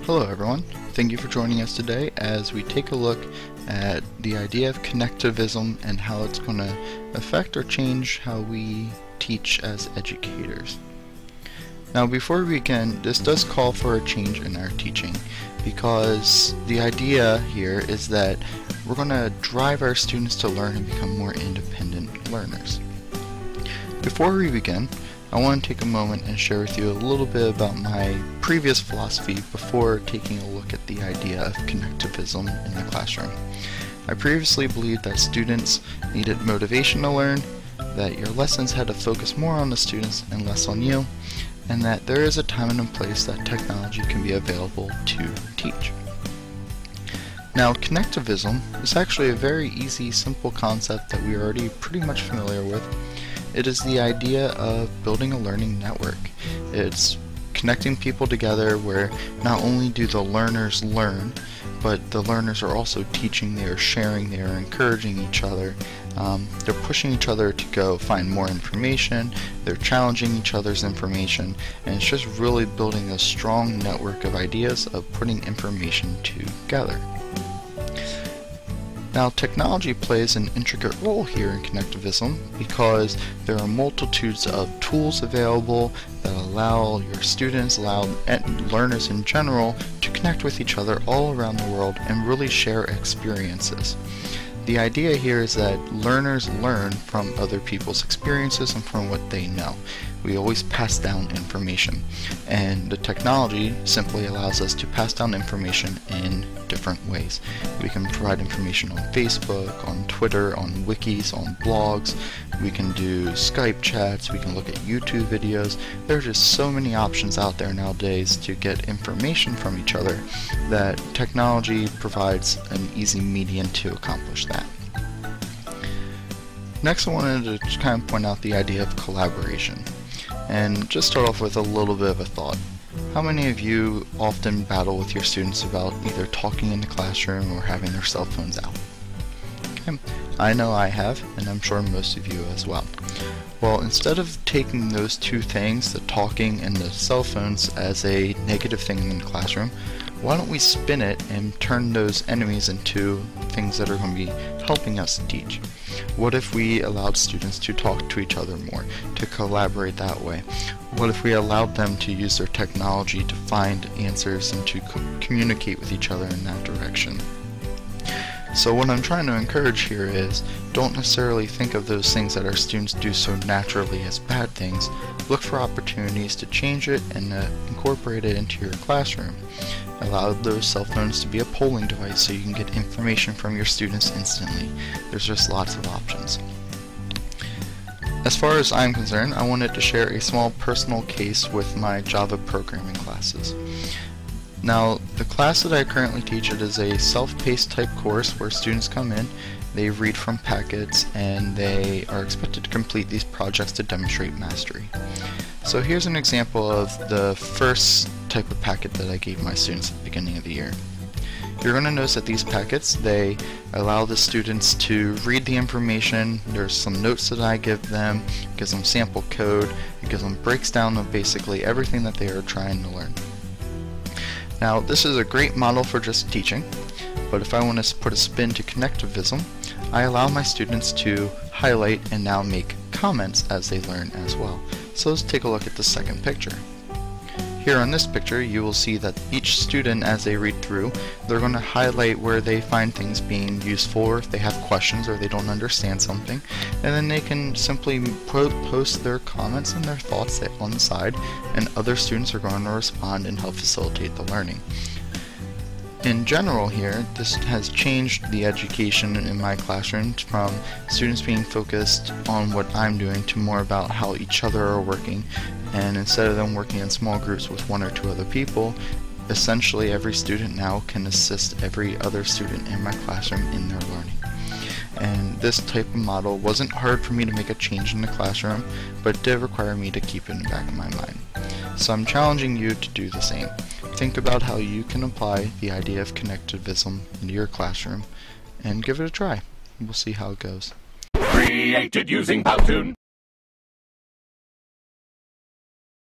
Hello everyone, thank you for joining us today as we take a look at the idea of connectivism and how it's going to affect or change how we teach as educators. Now before we begin, this does call for a change in our teaching because the idea here is that we're going to drive our students to learn and become more independent learners. Before we begin, I want to take a moment and share with you a little bit about my previous philosophy before taking a look at the idea of connectivism in the classroom. I previously believed that students needed motivation to learn, that your lessons had to focus more on the students and less on you, and that there is a time and a place that technology can be available to teach. Now, connectivism is actually a very easy, simple concept that we are already pretty much familiar with. It is the idea of building a learning network. It's connecting people together where not only do the learners learn, but the learners are also teaching, they are sharing, they are encouraging each other. They're pushing each other to go find more information, they're challenging each other's information, and it's just really building a strong network of ideas of putting information together. Now, technology plays an intricate role here in connectivism because there are multitudes of tools available that allow your students, allow learners in general to connect with each other all around the world and really share experiences. The idea here is that learners learn from other people's experiences and from what they know. We always pass down information, and the technology simply allows us to pass down information in different ways. We can provide information on Facebook, on Twitter, on wikis, on blogs. We can do Skype chats, we can look at YouTube videos. There are just so many options out there nowadays to get information from each other that technology provides an easy medium to accomplish that. Next, I wanted to just kind of point out the idea of collaboration and just start off with a little bit of a thought. How many of you often battle with your students about either talking in the classroom or having their cell phones out? Okay. I know I have, and I'm sure most of you as well. Well, instead of taking those two things, the talking and the cell phones, as a negative thing in the classroom, why don't we spin it and turn those enemies into things that are going to be helping us teach? What if we allowed students to talk to each other more, to collaborate that way? What if we allowed them to use their technology to find answers and to communicate with each other in that direction? So what I'm trying to encourage here is, don't necessarily think of those things that our students do so naturally as bad things. Look for opportunities to change it and incorporate it into your classroom. Allow those cell phones to be a polling device so you can get information from your students instantly. There's just lots of options. As far as I'm concerned, I wanted to share a small personal case with my Java programming classes. Now, the class that I currently teach, it is a self-paced type course where students come in, they read from packets, and they are expected to complete these projects to demonstrate mastery. So here's an example of the first type of packet that I gave my students at the beginning of the year. You're going to notice that these packets, they allow the students to read the information. There's some notes that I give them, it gives them sample code, it gives them breaks down of basically everything that they are trying to learn. Now, this is a great model for just teaching, but if I want to put a spin to connectivism, I allow my students to highlight and now make comments as they learn as well. So let's take a look at the second picture. Here on this picture, you will see that each student, as they read through, they're going to highlight where they find things being useful, or if they have questions or they don't understand something, and then they can simply post their comments and their thoughts on the side, and other students are going to respond and help facilitate the learning. In general here, this has changed the education in my classroom from students being focused on what I'm doing to more about how each other are working, and instead of them working in small groups with one or two other people, essentially every student now can assist every other student in my classroom in their learning. And this type of model wasn't hard for me to make a change in the classroom, but it did require me to keep it in the back of my mind. So I'm challenging you to do the same. Think about how you can apply the idea of connectivism into your classroom and give it a try. We'll see how it goes. Created using Powtoon.